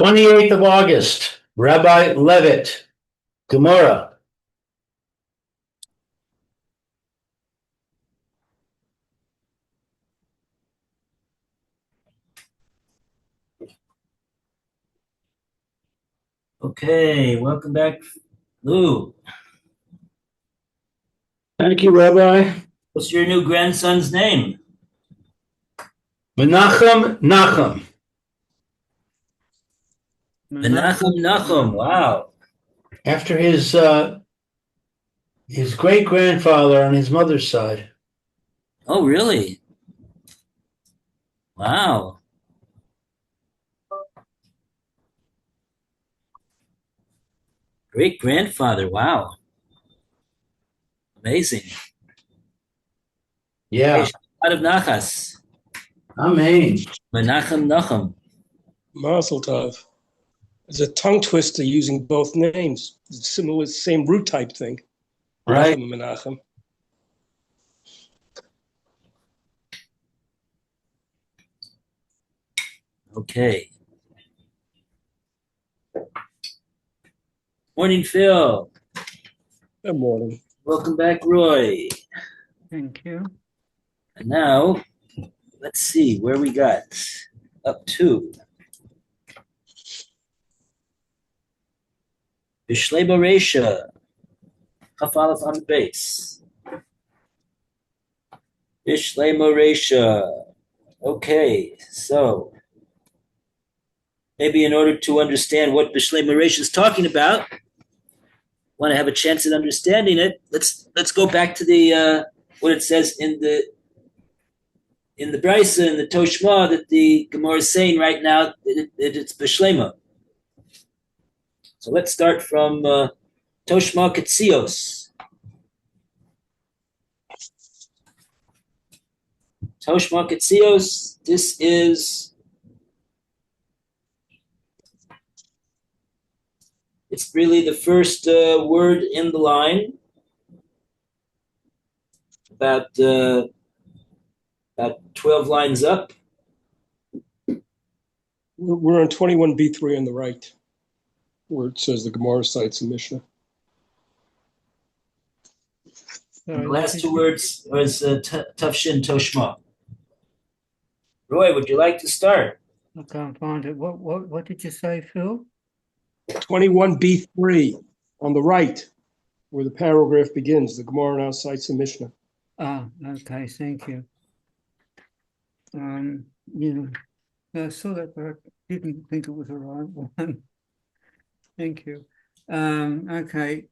28th of August, Rabbi Levitt, Gemora. Okay, welcome back, Lou. Thank you, Rabbi. What's your new grandson's name? Menachem Nachum. Menachem Nachum. Wow. After his great-grandfather on his mother's side. Oh, really? Wow. Great grandfather. Wow. Amazing. Yeah. Out of Nachas. Amen. Menachem Nachum. Mazel tov. It's a tongue twister using both names. It's similar, same root type thing. Right. Nachum, Menachem. Okay. Morning, Phil. Good morning. Welcome back, Roy. Thank you. And now, let's see where we got up to. Bishlei Bereisha. Chaf Aleph on the base. Bishlei Bereisha. Okay, so maybe in order to understand what Bishlei Bereisha is talking about, want to have a chance at understanding it. Let's go back to the what it says in the Brisa in the Toshma that the Gemora is saying right now that it's Bishlema. So let's start from Toshma Ketzios. Toshma Ketzios, this is, it's really the first word in the line, about 12 lines up. We're on 21b3 on the right, where it says the Gemara cites the Mishnah. The last two words was Tafshin Toshma. Roy, would you like to start? I can't find it. What did you say, Phil? 21b3 on the right, where the paragraph begins. The Gemara now cites the Mishnah. Ah, okay, thank you. I saw that, but I didn't think it was the right one. Thank you. Okay,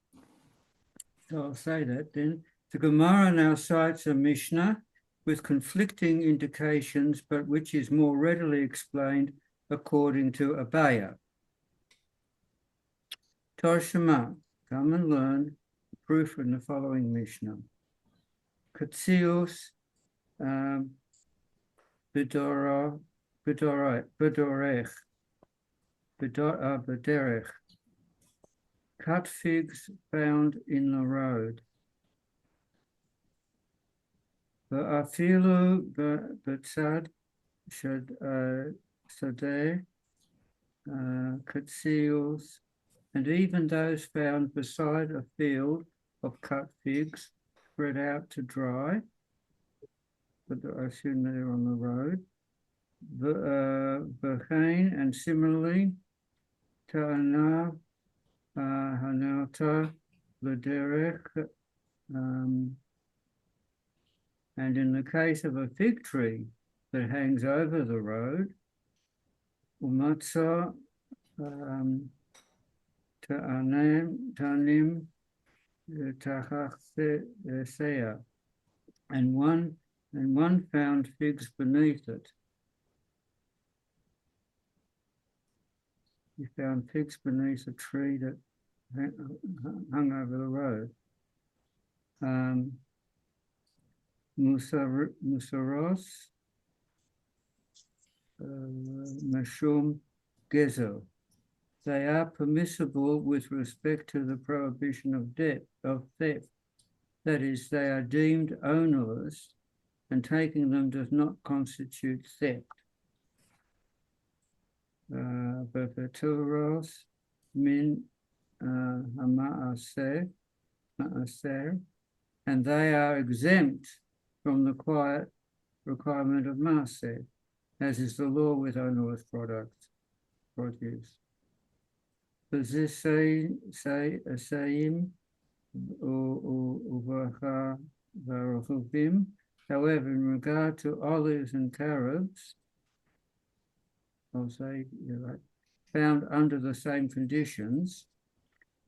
so I'll say that then. The Gemara now cites a Mishnah with conflicting indications, but which is more readily explained according to Abaya. Toshima, come and learn the proof in the following Mishnah. Katzios Bederech. Cut figs found in the road. Va'afilu b'tzad sadeh katzios, and even those found beside a field of cut figs spread out to dry, but I assume they're on the road. V'chein, and similarly, ta'ana hanalta l'derech, and in the case of a fig tree that hangs over the road, umatza ta'anim tachach, and one found figs beneath it. He found figs beneath a tree that hung over the road. Musaros Mashum Gezo. They are permissible with respect to the prohibition of theft. That is, they are deemed ownerless, and taking them does not constitute theft. Beturos min Hamaaser, and they are exempt from the quiet requirement of Maaser, as is the law with onerous produce. However, in regard to olives and carobs, I'll say you're right, found under the same conditions,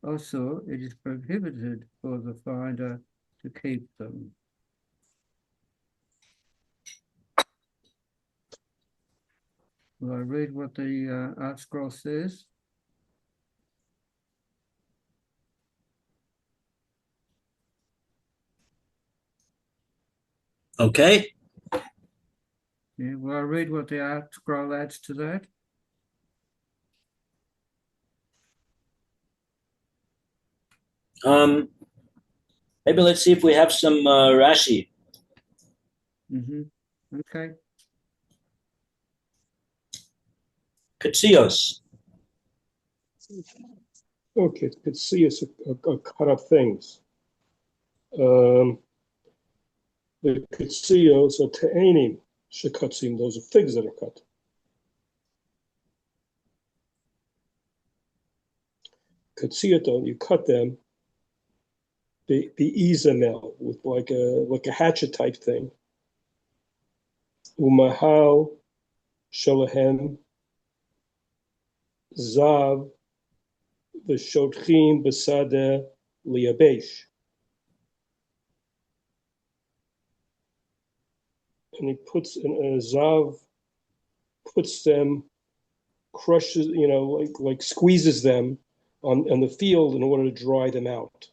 also it is prohibited for the finder to keep them. Will I read what the art scroll says? Okay. Yeah, will I read what the art scroll adds to that? Maybe let's see if we have some Rashi. Okay. Katsios. Okay, could see us cut up things. The katsios are te'anim shekatsim. Those are figs that are cut. Katsiyaton, you cut them. The izamel with like a hatchet type thing. Umahal shalahem zav v'shotchim b'sadeh liyabesh. And he puts zav puts them, crushes, like squeezes them on the field in order to dry them out.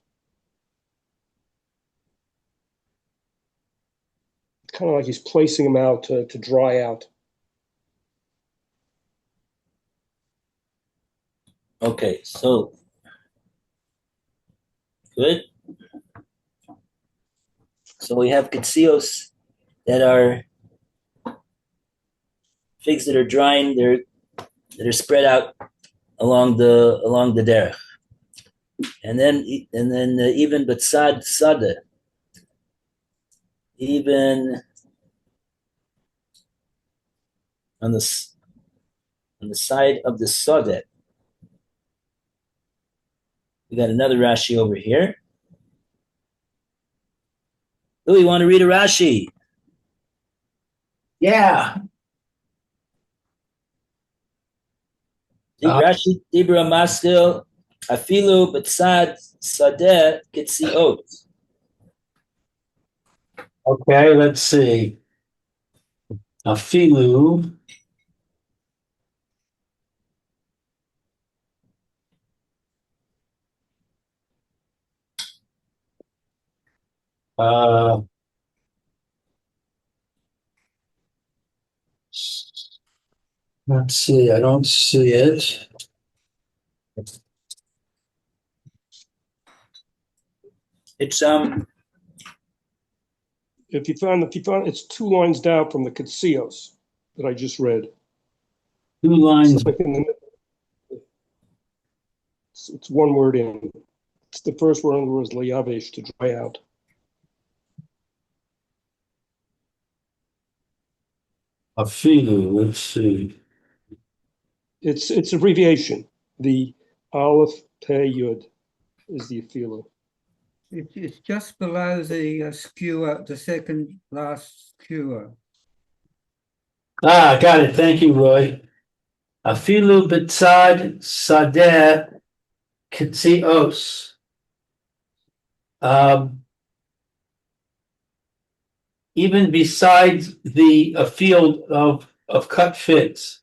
It's kind of like he's placing them out to dry out. Okay, so good. So we have katsios that are figs that are drying. That are spread out along the derech, and then even batzad sada, even on the side of the sodet. We got another Rashi over here. Louis, you want to read a Rashi? Yeah. Rashi Dibra Maskil Afilu Batzad Sadeh Kitziot. Okay, let's see. Afilu. Let's see, I don't see it. It's If you found, it's 2 lines down from the katsios that I just read. 2 lines. It's one word in. It's the first word was liyavesh, to dry out. Afilu, let's see. It's abbreviation. The Aleph Pei Yud is the afilu. It's just below the skewer, the second last skewer. Got it. Thank you, Roy. Afilu betzad sadeh kitzios. Even besides a field of cut figs,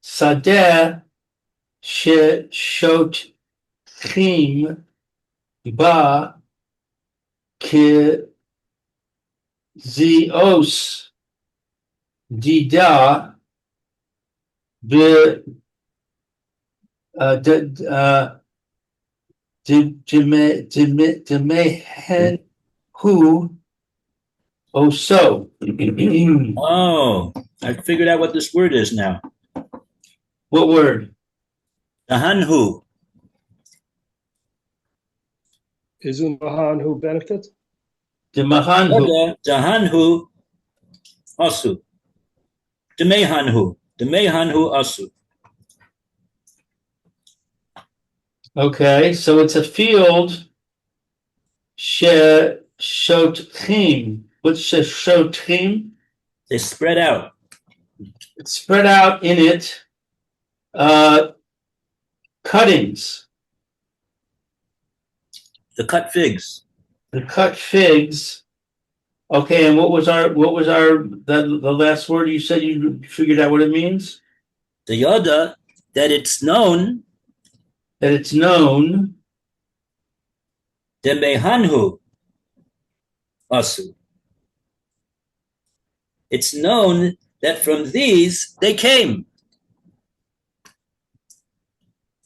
sadeh shot chim ba kizios dida be demehen hu oso. oh, I figured out what this word is now. What word? Dahanhu. Isn't Mahan who benefit? The Mahanhu. Dahanhu asu. Demehanhu. Demehanhu asu. Okay, so it's a field. Shotchim. What's shotchim? They spread out. It's spread out in it. Cuttings. The cut figs. The cut figs. Okay, and what was the last word you said you figured out what it means? The yoda that it's known. That it's known. Demehanhu asu. It's known that from these they came.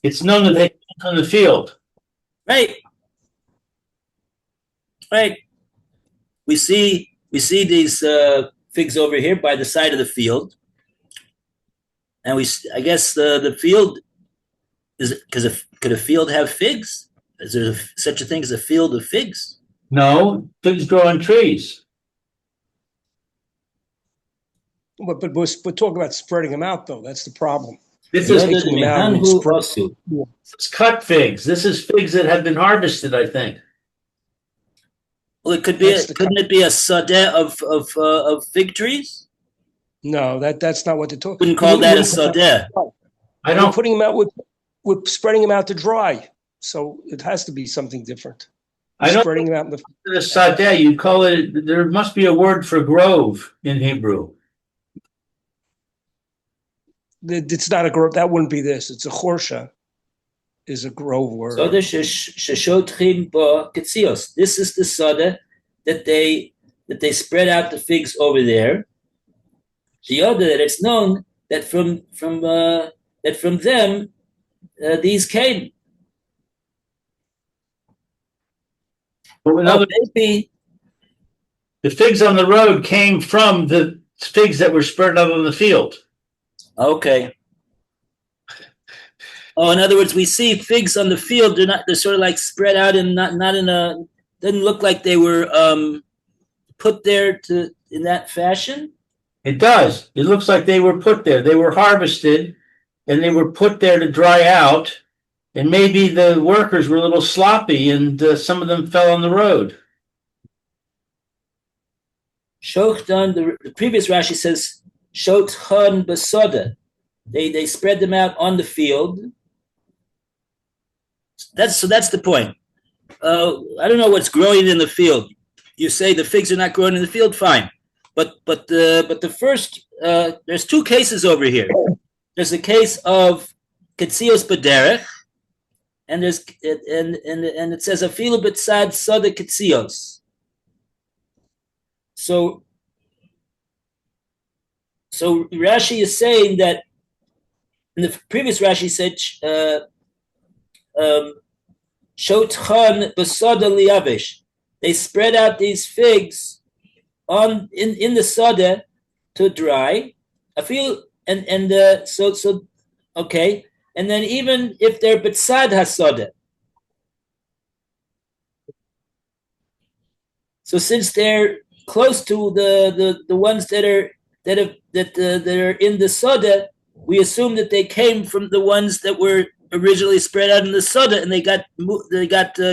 It's known that they came from the field. Right. Right. We see these figs over here by the side of the field, and I guess the field is because could a field have figs? Is there such a thing as a field of figs? No, figs grow on trees. But we're talking about spreading them out, though. That's the problem. This is taking them out and Asu. it's cut figs. This is figs that have been harvested, I think. Well, it could be. That's the Couldn't it be a sadeh of fig trees? No, that's not what they're talking. Couldn't call that a sadeh. I We're don't. putting them out. We're spreading them out to dry, so it has to be something different. I don't. Spreading them out in The sadeh, you call it. There must be a word for grove in Hebrew. It's not a grove. That wouldn't be this. It's a chorsha. Is a grove word. Sadeh sheshotchim ba ketzios. This is the sadeh that they spread out the figs over there. The other that it's known that from them these came. But another, Maybe the figs on the road came from the figs that were spread out on the field. okay. Oh, in other words, we see figs on the field. They're sort of like spread out and not in a. Doesn't look like they were put there in that fashion. It does. It looks like they were put there. They were harvested, and they were put there to dry out. And maybe the workers were a little sloppy, and some of them fell on the road. Shochdan. The previous Rashi says shotchan besoda. They spread them out on the field. That's the point. I don't know what's growing in the field. You say the figs are not growing in the field, fine. But the first there's two cases over here. There's a case of ketzios b'derech, and it says afilu b'tzad sada ketzios. So Rashi is saying that in the previous Rashi said shotchan b'sada liyavish. They spread out these figs in the sada to dry. I feel so okay. And then even if they're b'tzad hasada, so since they're close to the ones that are in the sada, we assume that they came from the ones that were originally spread out in the sada, and they got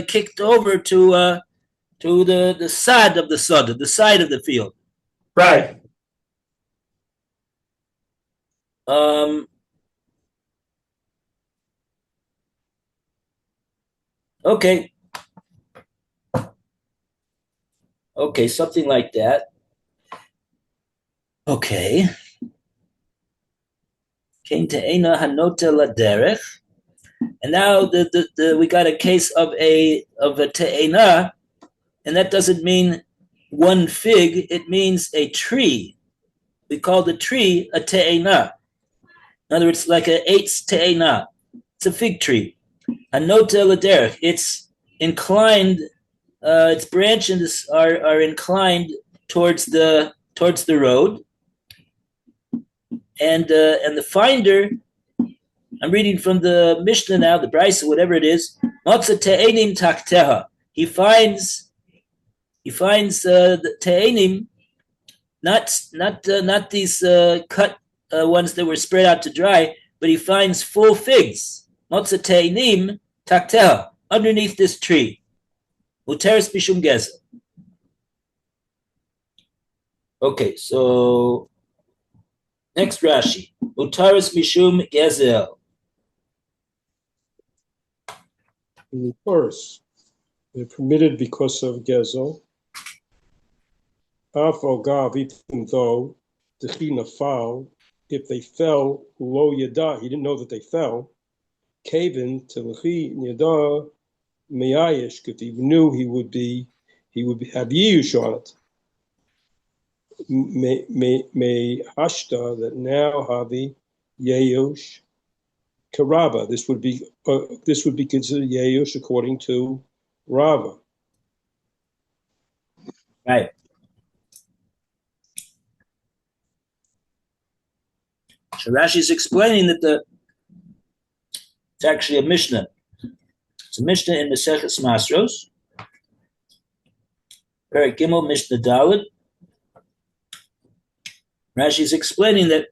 kicked over to the side of the sada, the side of the field. Right. Okay. Okay, something like that. Okay. Came to Eina Hanota Laderech. And now we got a case of a te'ena, and that doesn't mean one fig, it means a tree. We call the tree a te'ena. In other words, like a eitz te'ena. It's a fig tree. Hanota Laderech. It's inclined, its branches are inclined towards the road. And the finder I'm reading from the Mishnah now, the Brisa, whatever it is. Motza te'enim takteha. He finds the te'enim, not these cut ones that were spread out to dry, but he finds full figs. Motza te'enim takteha, underneath this tree. Uteres bishum gezel. Okay, so next Rashi. Utaris mishum gezel. In the chorus, they're permitted because of gezel. Af gav, even though the china fell, if they fell, lo yada, he didn't know that they fell. Kevin to lechi yada meyayish, if he knew he would have yiyush on it. Me hashta, that now havi yeyush karava. This would be considered yeyush according to Rava. Right. So Rashi is explaining that it's actually a Mishnah. It's a Mishnah in Maseches Masros, Perek Gimel Mishnah Dalet. Rashi is explaining that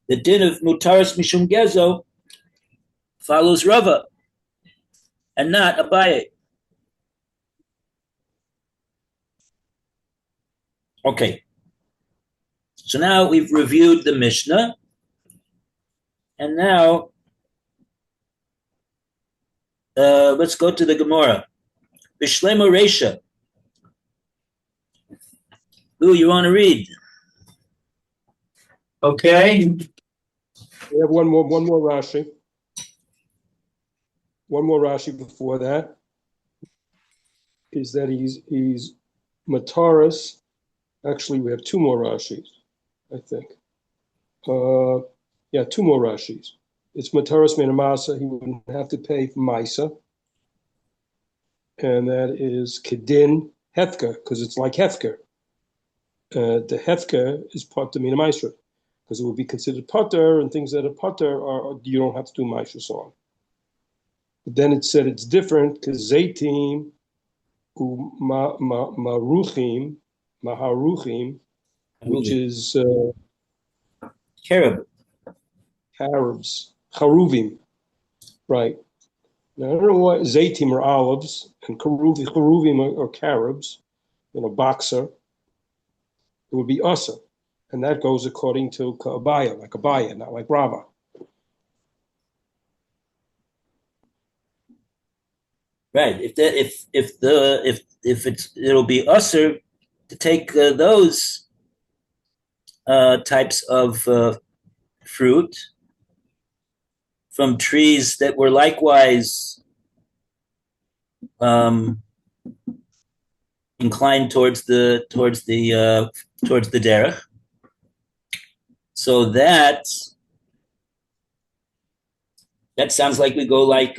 the din of Mutaris Mishum Gezo follows Rava and not Abaye. Okay. So now we've reviewed the Mishnah, and now let's go to the Gemora. Bishlema Reisha. Lou, you want to read? Okay. We have one more Rashi. One more Rashi before that is that he's Mataris. Actually, we have two more Rashis, I think. Yeah, two more Rashis. It's Mataris Menamasa. He wouldn't have to pay for Maisa. And that is Kedin Hefka, because it's like Hefker. The Hefker is Potter Mina Maisra, because it would be considered Potter, and things that are Potter you don't have to do Maisra on. But then it said it's different because Zaytim Maharuchim, which is Carib. Arabs, Charuvim, right? Now, I don't know what Zaytim are olives and Charuvim are carobs, boxer. It would be Asa. And that goes according to Abaya, like Abaya, not like Rava. Right. If it'll be usher to take those types of fruit from trees that were likewise inclined towards the derech, so that sounds like we go like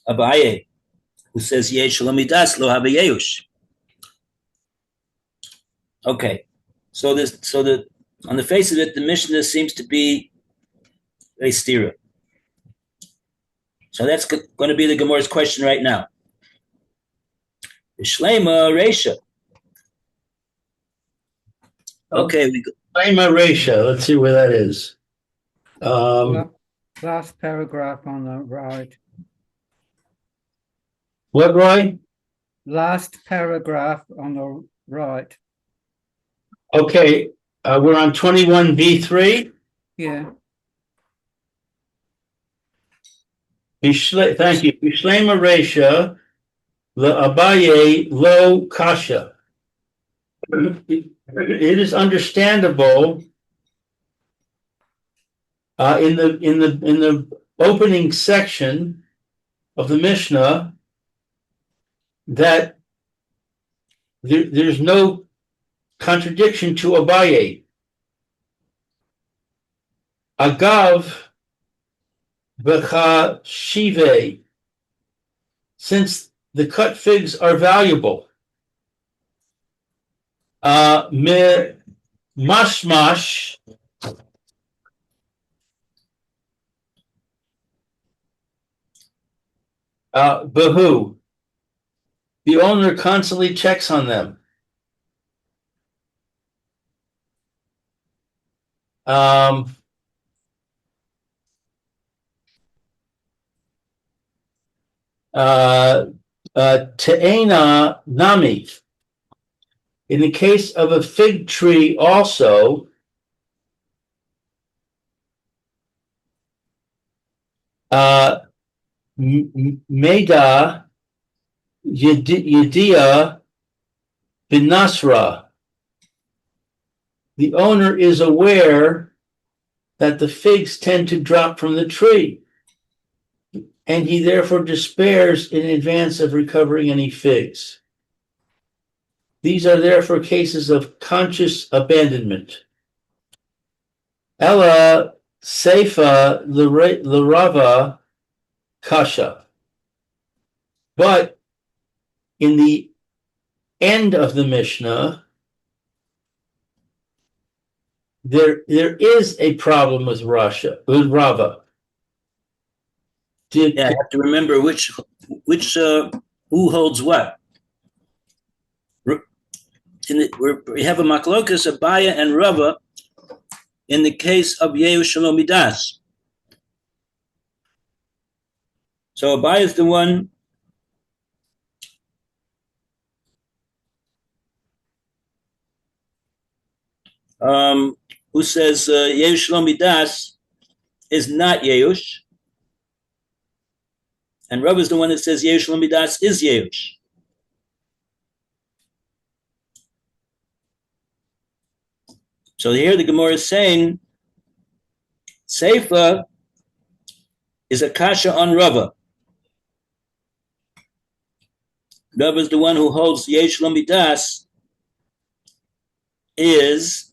Abaye, who says Yesh Lamidas Lo Havayeush. Okay, so on the face of it, the Mishnah seems to be a stira. So that's going to be the Gemora's question right now. Shlema Reisha. Okay, we go. Shlema Reisha. Let's see where that is. Last paragraph on the right. What, Roy? Last paragraph on the right. Okay, we're on 21b3. Yeah. Thank you. Bishlema Reisha, the Abaye lo kasha. It is understandable in the opening section of the Mishnah that there's no contradiction to Abaye. Agav v'cha shive, since the cut figs are valuable. Me mashmash, bahu. The owner constantly checks on them. Te'ena nami. In the case of a fig tree also, Meda Yedia Binasra. The owner is aware that the figs tend to drop from the tree, and he therefore despairs in advance of recovering any figs. These are therefore cases of conscious abandonment. Ella Seifa Larava Kasha. But in the end of the Mishnah, there is a problem with Rava. Yeah, I have to remember which who holds what. We have a maklokas, Abaya and Rava, in the case of Yehu Shalom Midas. So Abaya is the one who says Yehu Shalom Midas is not Yehush, and Rava is the one that says Yehu Shalom Midas is Yehush. So here the Gemora is saying Seifa is a kasha on Rava. Rava is the one who holds Yesh Lo Midas is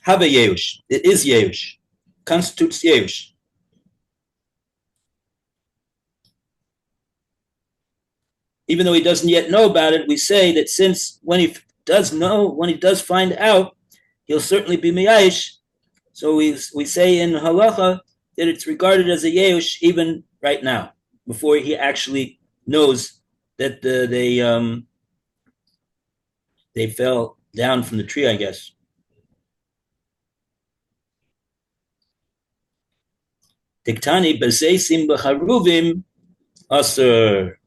Hava Yehush. It is Yehush. Constitutes Yehush. Even though he doesn't yet know about it, we say that since when he does find out, he'll certainly be Miyash. So we say in halacha that it's regarded as a Yehush even right now, before he actually knows that they fell down from the tree, I guess. Diktani b'seisim b'charuvim aser.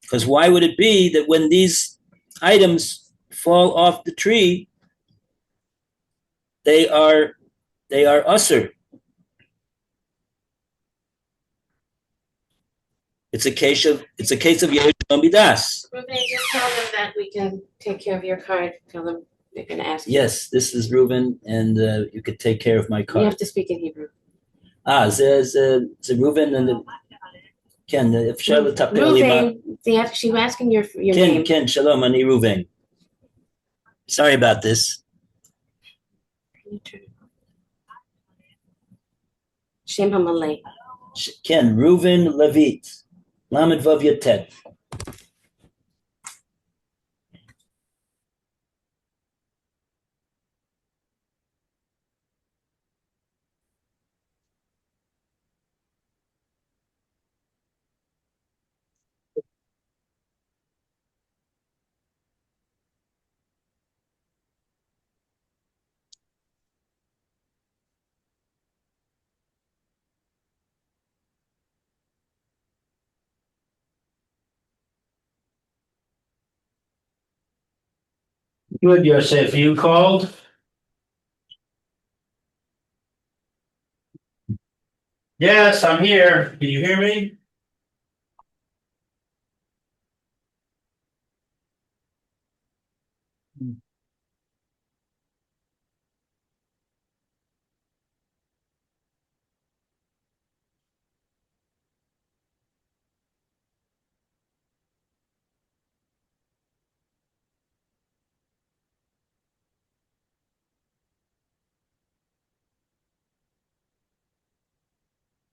Because why would it be that when these items fall off the tree, they are usher? It's a case of Yehush Midas. Ruben, just tell them that we can take care of your card. Tell them they're going to ask you. Yes, this is Reuven, and you could take care of my card. You have to speak in Hebrew. זה Reuven and כן, אפשר לטפל לי מה... Ruben, she was asking your כן, name. כן, שלום, אני Reuven. Sorry about this. Shem HaMalay. כן, Reuven Levitt. Lamed Vav Yatet. Good, Yosef. You called? Yes, I'm here. Can you hear me?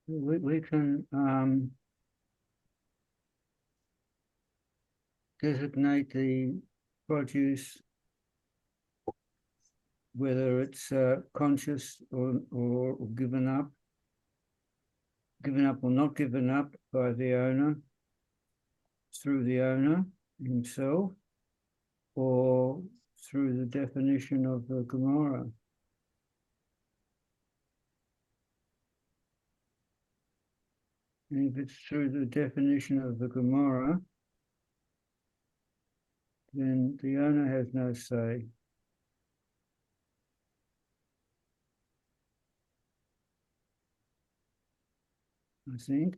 we can designate the produce, whether it's conscious or given up or not given up by the owner, through the owner himself, or through the definition of the Gemora. And if it's through the definition of the Gemora, then the owner has no say. I think.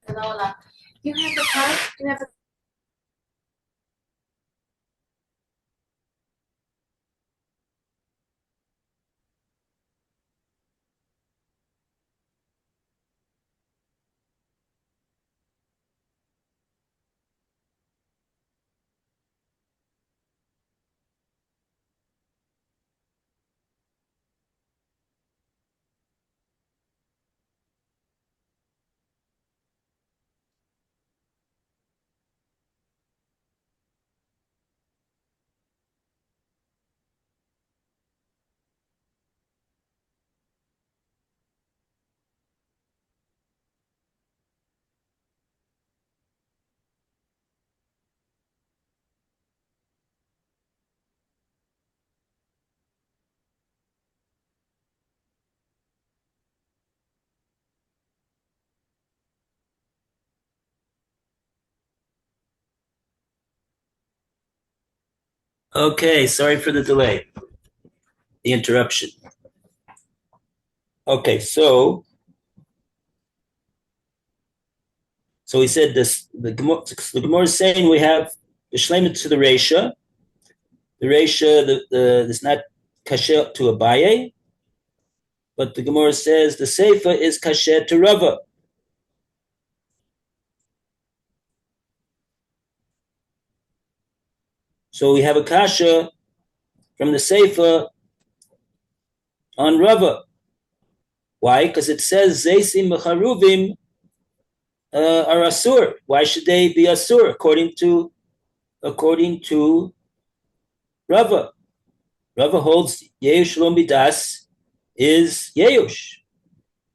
Lola, you have the card? You have the Okay, sorry for the delay, the interruption. Okay, so we said this. The Gemara is saying we have the shleimut to the reisha. The reisha, is not kasher to Abaye, but the Gemara says the seifa is kasher to Rava. So we have a kasha from the seifa on Rava. Why? Because it says zeisim mecharuvim are asur. Why should they be asur according to Rava? Rava holds Yeush Lo Midas is Yeush.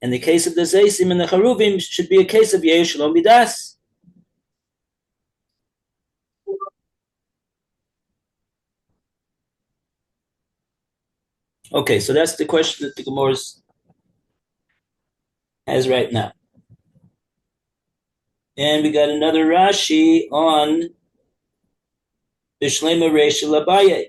And the case of the Zeisim and the Charuvim should be a case of Yeush Lo Midas. Okay, so that's the question that the Gemara has right now. And we got another Rashi on Bishlema Reisha Labaye.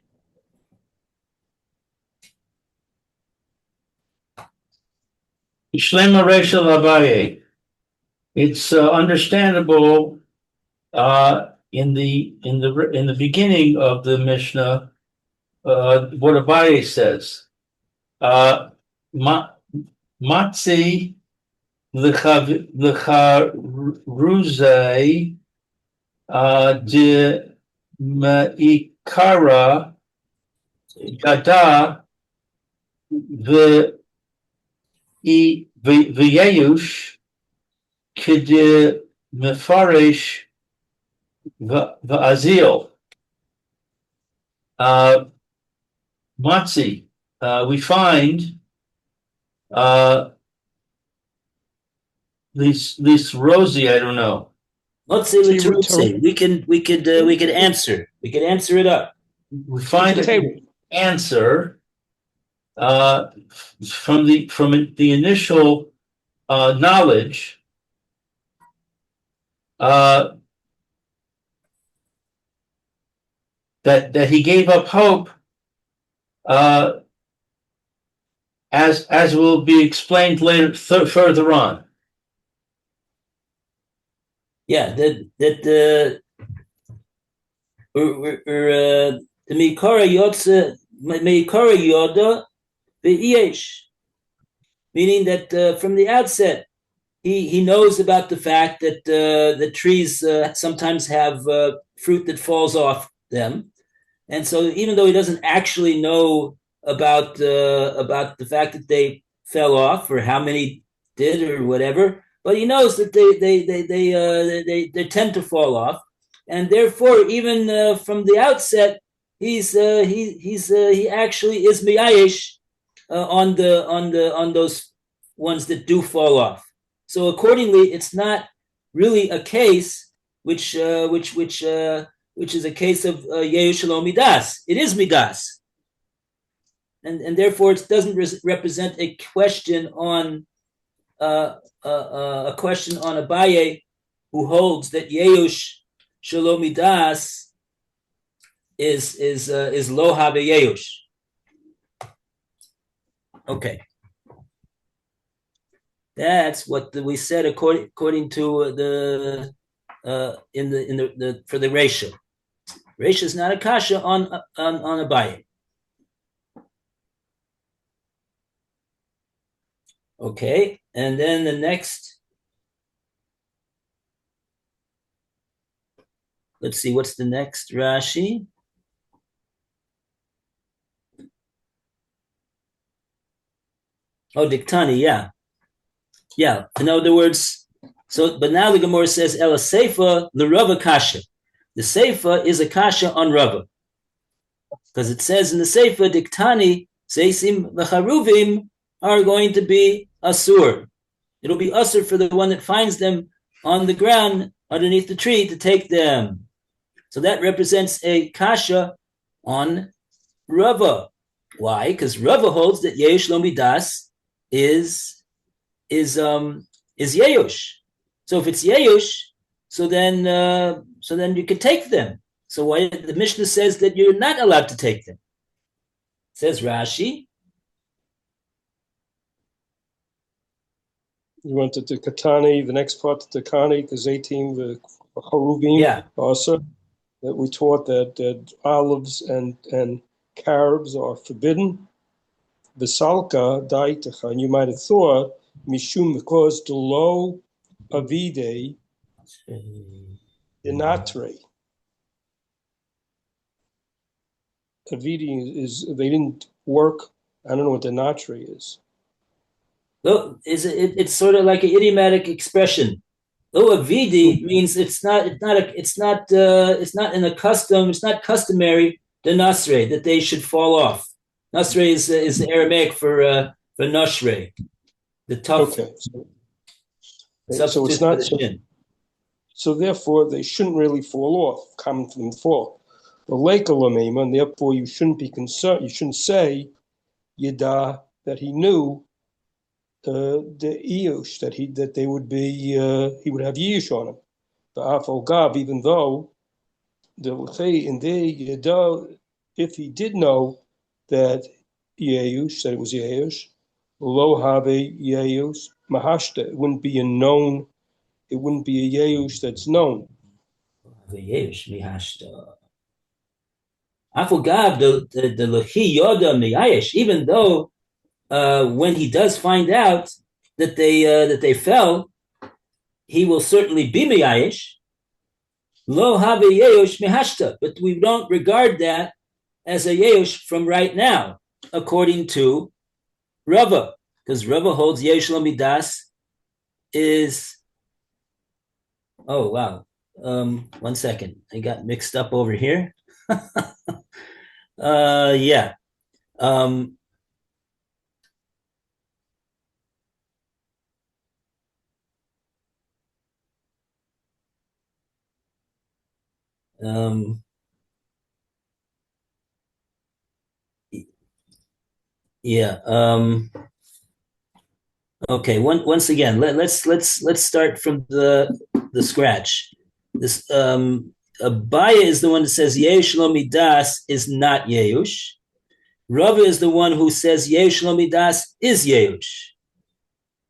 Shlema Rachel Abaye. It's understandable in the beginning of the Mishnah what Abaye says. Matzi lecharuzei de meikara gada v'yeyush kede mefarish v'azil. Matzi, we find this Rosie, I don't know. Let's say we could answer. We could answer it up. We find an answer from the initial knowledge that he gave up hope, as will be explained later further on. Yeah, the Meikara Yoda V'Iesh, meaning that from the outset he knows about the fact that the trees sometimes have fruit that falls off them, and so even though he doesn't actually know about the fact that they fell off or how many did or whatever, but he knows that they tend to fall off, and therefore even from the outset he actually is miyayish on those ones that do fall off. So accordingly, it's not really a case which is a case of Yehu Shalom Midas. It is Midas, and therefore it doesn't represent a question on Abaye, who holds that Yehush Shalom Midas is lo habe Yehush. Okay, that's what we said according to the for the ratio. Ratio is not a kasha on Abaye. Okay, and then the next, let's see, what's the next Rashi? Oh, Diktani, yeah. Yeah, in other words, but now the Gemora says, Ela Seifa, the Rava Kasha. The Seifa is a Kasha on Rava. Because it says in the Seifa, Diktani, Seisim V'charuvim are going to be Asur. It'll be Asur for the one that finds them on the ground underneath the tree to take them. So that represents a Kasha on Rava. Why? Because Rava holds that Yehush Lo Midas is Yehush. So if it's Yehush, so then you can take them. So why the Mishnah says that you're not allowed to take them? It says Rashi. You went to the Katani, the next part to Katani, because 18 the Haruvim also, that we taught that olives and carobs are forbidden. Vesalka daitecha, and you might have thought mishum, because the low avide denatre. Avide is they didn't work. I don't know what denatre is. Look, it's sort of like an idiomatic expression. Lo avidi means it's not customary denasre that they should fall off. Nasre is Aramaic for nashre, the tough. Okay. So it's not. So therefore, they shouldn't really fall off, come from the fall. The lake alamema, and therefore you shouldn't be concerned. You shouldn't say yada that he knew the Iyush that they would be he would have Iyush on him. The Afal Gav, even though the Lechei in there yada, if he did know that Yeush, that it was Yeush, Lo have Yeush Mahashta. It wouldn't be a known, it wouldn't be a Yeush that's known. V'yesh mihashta. Afogav the lechi yoda miyayish. Even though when he does find out that they fell, he will certainly be miyayish. Lo have yeush mihashta, but we don't regard that as a yeush from right now, according to Rava, because Rava holds yeush lo midas is. Oh wow! 1 second, I got mixed up over here. Yeah. Yeah. Okay. Once again, let's start from the scratch. This Abaya is the one that says Yeush lo midas is not Yeush. Rava is the one who says Yeush lo midas is Yeush.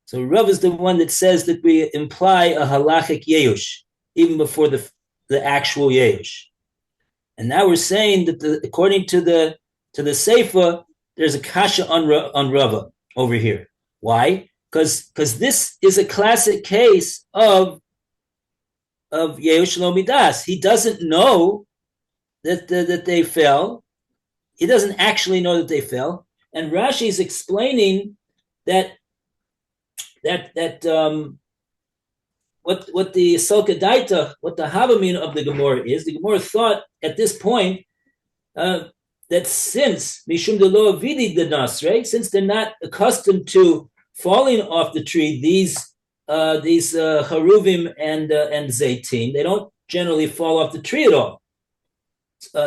So Rava is the one that says that we imply a halachic Yeush even before the actual Yeush. And now we're saying that according to the Seifa, there's a kasha on Rava over here. Why? Because this is a classic case of Yeush lo midas. He doesn't know that they fell. He doesn't actually know that they fell. And Rashi is explaining that what the Salkadaita, what the Havamin of the Gemora is. The Gemora thought at this point that since Mishum de lo avidi the Nasre, since they're not accustomed to falling off the tree, these Haruvim and Zaitin, they don't generally fall off the tree at all.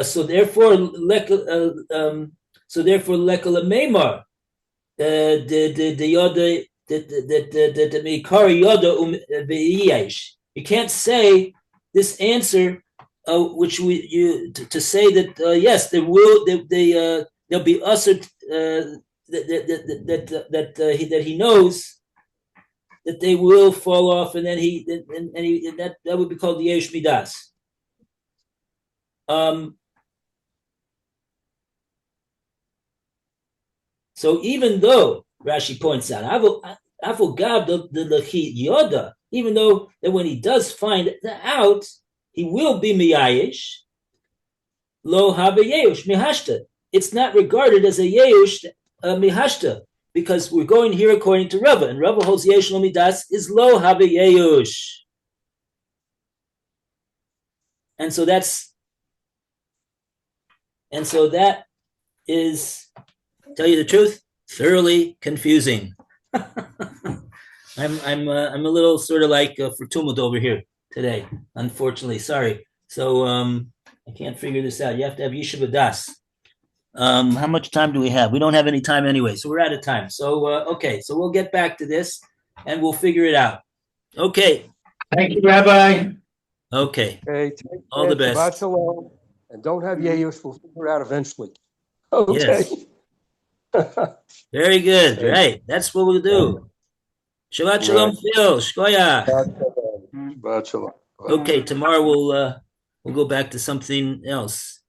So therefore, lekala meimar the yoda the mikari yoda v'yiyesh. You can't say this answer, which to say that yes, there will there'll be usher that he knows that they will fall off, and then that would be called the Yesh Midas. So even though Rashi points out, Avogav the Lechi Yoda, even though that when he does find out, he will be Miyayish, Lo Habe Yeush Mihashta. It's not regarded as a Yeush Mihashta, because we're going here according to Rava, and Rava holds Yesh Lo Midas is Lo Habe Yeush. And so that is, tell you the truth, thoroughly confusing. I'm a little sort of like for tumult over here today, unfortunately. Sorry. So I can't figure this out. You have to have Yeshiva Das. How much time do we have? We don't have any time anyway, so we're out of time. So okay, so we'll get back to this and we'll figure it out. Okay. Thank you, Rabbi. Okay. Okay, All the best. Shabbat shalom. And don't have Yeush. We'll figure it out eventually. Okay. Yes. Very good. Right. That's what we'll do. Shabbat shalom, Phil. Shkoyach. Shabbat shalom. Okay, tomorrow we'll go back to something else.